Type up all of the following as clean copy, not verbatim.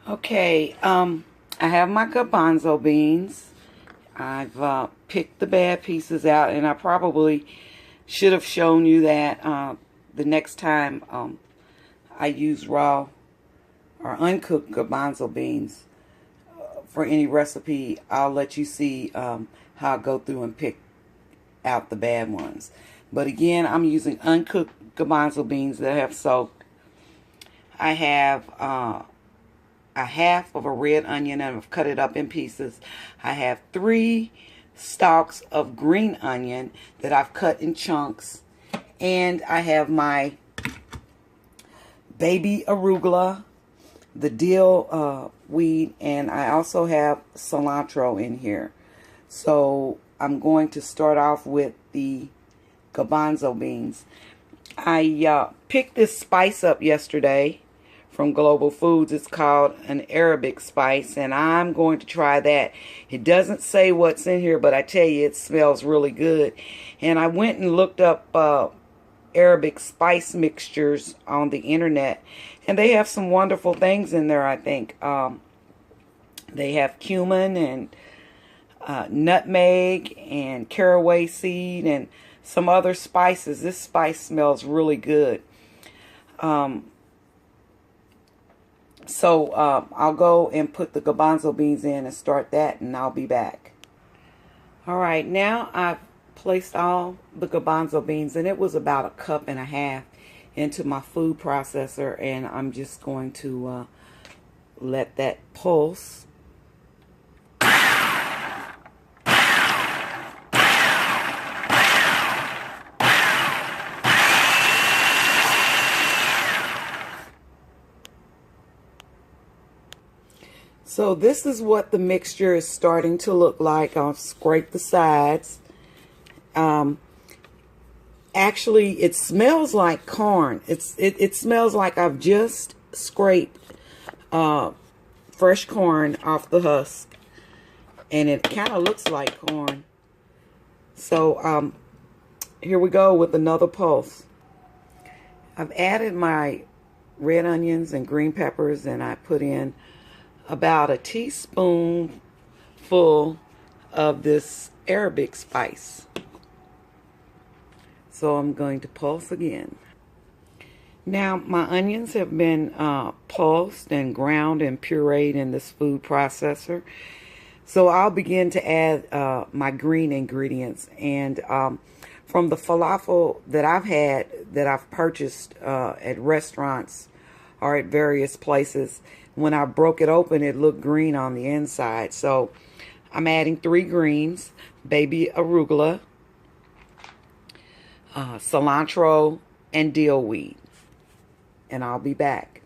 Okay, I have my garbanzo beans. I've picked the bad pieces out, and I probably should have shown you that the next time I use raw or uncooked garbanzo beans for any recipe. I'll let you see how I go through and pick out the bad ones. But again, I'm using uncooked garbanzo beans that have soaked. I have a half of a red onion, and I've cut it up in pieces. I have 3 stalks of green onion that I've cut in chunks. And I have my baby arugula, the dill weed, and I also have cilantro in here. So I'm going to start off with the garbanzo beans. I picked this spice up yesterday from Global Foods. It's called an Arabic spice, and I'm going to try that. It doesn't say what's in here, but I tell you, it smells really good. And I went and looked up Arabic spice mixtures on the internet, and they have some wonderful things in there, I think. They have cumin and nutmeg and caraway seed and some other spices. This spice smells really good. So I'll go and put the garbanzo beans in and start that, and I'll be back. All right, now I've placed all the garbanzo beans, and it was about 1.5 cups, into my food processor, and I'm just going to let that pulse. So this is what the mixture is starting to look like. I'll scrape the sides. Actually, it smells like corn. It smells like I've just scraped fresh corn off the husk, and it kind of looks like corn. So here we go with another pulse. I've added my red onions and green peppers, and I put in about a teaspoonful of this Arabic spice. So I'm going to pulse again. Now my onions have been pulsed and ground and pureed in this food processor. So I'll begin to add my green ingredients. And from the falafel that I've had, that I've purchased at restaurants or at various places, when I broke it open, it looked green on the inside. So I'm adding 3 greens, baby arugula, cilantro, and dill weed. And I'll be back.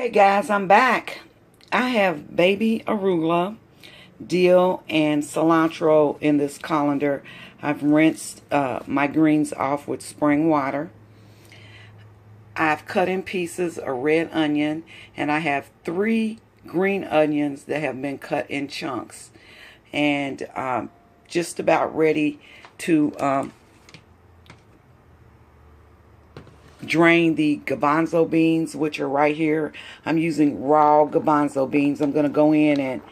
Hey guys, I'm back. I have baby arugula, dill, and cilantro in this colander. I've rinsed my greens off with spring water. I've cut in pieces a red onion, and I have 3 green onions that have been cut in chunks. And just about ready to drain the garbanzo beans, which are right here. I'm using raw garbanzo beans. I'm going to go in and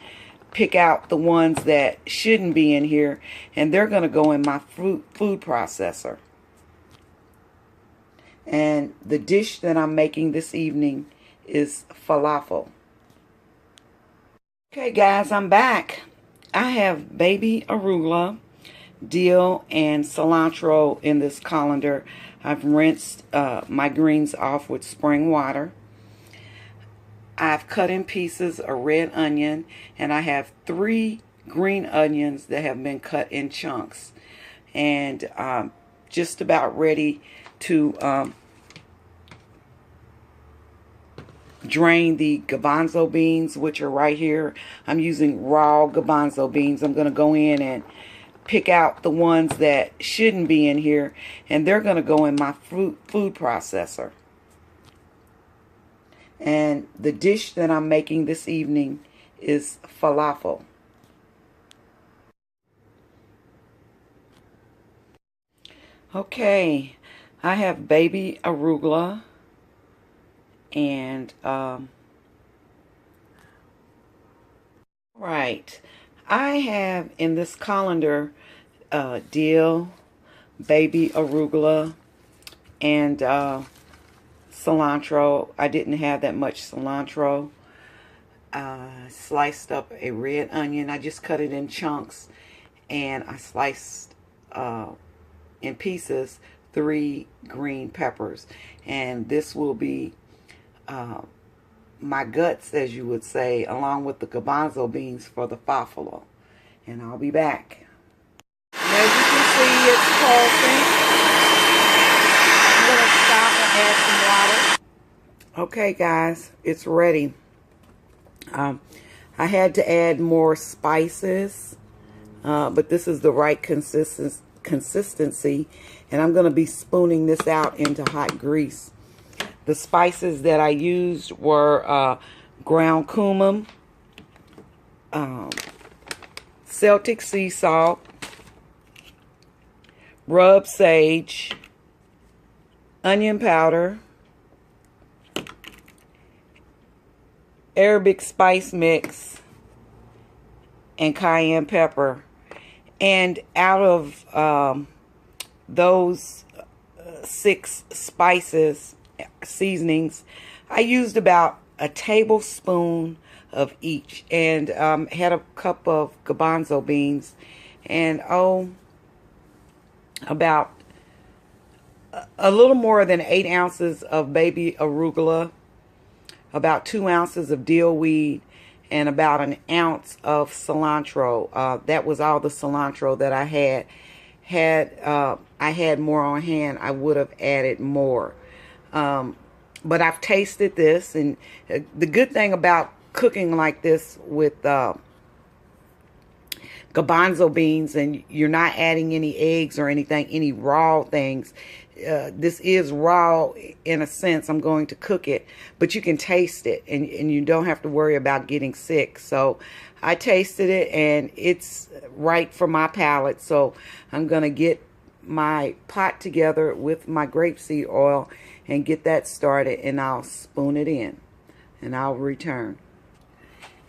pick out the ones that shouldn't be in here, and they're going to go in my food processor. And the dish that I'm making this evening is falafel. Okay guys, I'm back. I have baby arugula, dill, and cilantro in this colander. I've rinsed my greens off with spring water. I've cut in pieces a red onion, and I have 3 green onions that have been cut in chunks. And just about ready to drain the garbanzo beans, which are right here. I'm using raw garbanzo beans. I'm going to go in and pick out the ones that shouldn't be in here, and they're going to go in my food processor. And the dish that I'm making this evening is falafel. Okay, I have baby arugula, and right, I have in this colander dill, baby arugula, and cilantro. I didn't have that much cilantro. Sliced up a red onion. I just cut it in chunks, and I sliced in pieces 3 green peppers. And this will be my guts, as you would say, along with the garbanzo beans for the falafel. And I'll be back. And as you can see, it's pulsing. I'm going to stop and add some water. Okay guys, it's ready. I had to add more spices, but this is the right consistency, and I'm going to be spooning this out into hot grease. The spices that I used were ground cumin, Celtic sea salt, rub sage, onion powder, Arabic spice mix, and cayenne pepper. And out of those 6 spices, seasonings, I used about a tablespoon of each, and had a cup of garbanzo beans, and about a little more than 8 ounces of baby arugula, about 2 ounces of dill weed, and about an ounce of cilantro. That was all the cilantro that I had. I had more on hand, I would have added more. But I've tasted this, and the good thing about cooking like this with garbanzo beans, and you're not adding any eggs or anything, any raw things. This is raw in a sense. I'm going to cook it, but you can taste it, and you don't have to worry about getting sick. So I tasted it, and it's right for my palate. So I'm going to get my pot together with my grapeseed oil and get that started, and I'll spoon it in, and I'll return.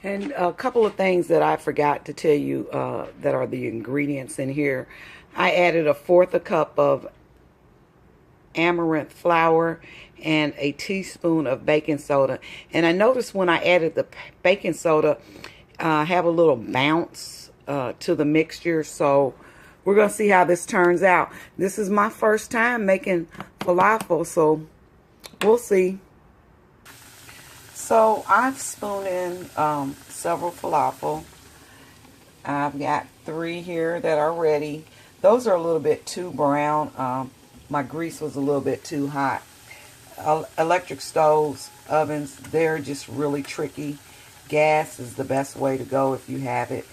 And a couple of things that I forgot to tell you that are the ingredients in here. I added 1/4 cup of amaranth flour and a teaspoon of baking soda. And I noticed when I added the baking soda, have a little bounce to the mixture. So we're going to see how this turns out. This is my first time making falafel, so we'll see. So I've spooned in several falafel. I've got 3 here that are ready. Those are a little bit too brown. My grease was a little bit too hot. electric stoves, ovens, they're just really tricky. Gas is the best way to go if you have it.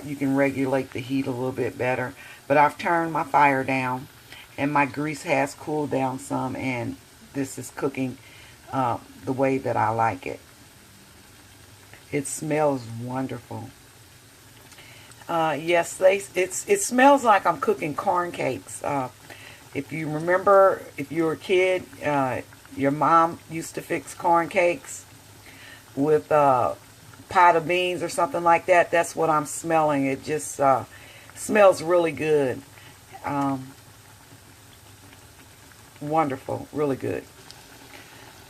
You can regulate the heat a little bit better. But I've turned my fire down, and my grease has cooled down some, and this is cooking the way that I like it. It smells wonderful. Yes, it smells like I'm cooking corn cakes. If you remember, if you were a kid, your mom used to fix corn cakes with a pot of beans or something like that. That's what I'm smelling. It just smells really good. Wonderful, really good.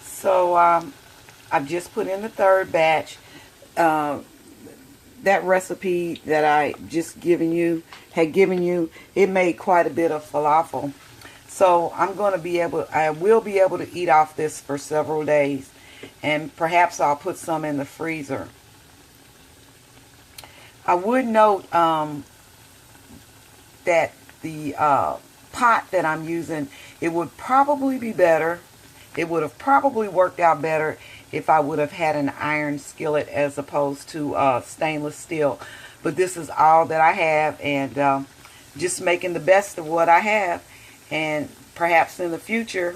So I've just put in the third batch. That recipe that I just had given you, it made quite a bit of falafel. So I will be able to eat off this for several days, and perhaps I'll put some in the freezer. I would note that the pot that I'm using, it would probably be better. It would have probably worked out better if I would have had an iron skillet as opposed to stainless steel. But this is all that I have, and just making the best of what I have. And perhaps in the future,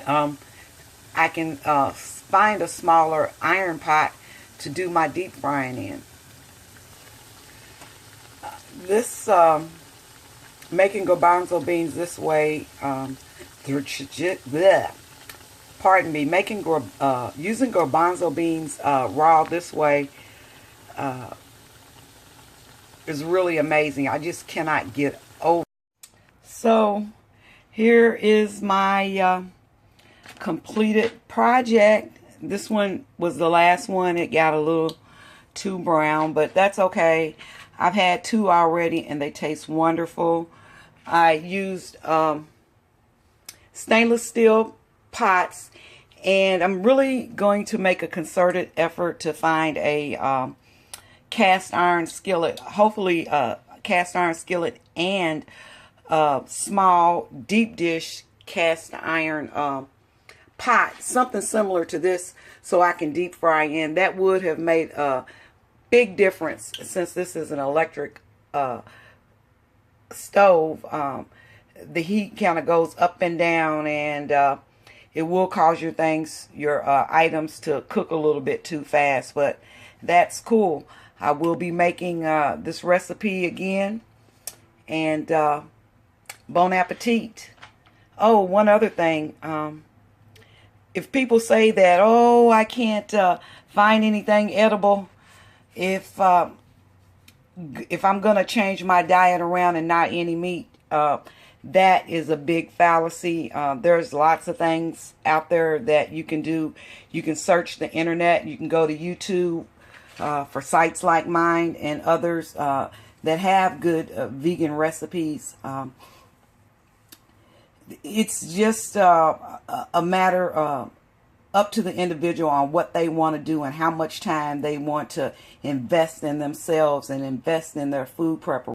I can find a smaller iron pot to do my deep frying in. This making garbanzo beans this way, pardon me, using garbanzo beans raw this way is really amazing. I just cannot get over. So here is my completed project. This one was the last one. It got a little too brown, but that's okay. I've had two already and they taste wonderful. I used stainless steel pots, and I'm really going to make a concerted effort to find a cast iron skillet, hopefully cast iron skillet and small deep dish cast iron pot, something similar to this, so I can deep fry in. That would have made a big difference since this is an electric stove. The heat kind of goes up and down, and it will cause your items to cook a little bit too fast, but that's cool. I will be making this recipe again, and bon appetit. Oh, one other thing. If people say that, oh, I can't find anything edible, if I'm going to change my diet around and not any meat, that is a big fallacy. There's lots of things out there that you can do. You can search the internet. You can go to YouTube for sites like mine and others that have good vegan recipes. It's just a matter up to the individual on what they want to do and how much time they want to invest in themselves and invest in their food preparation.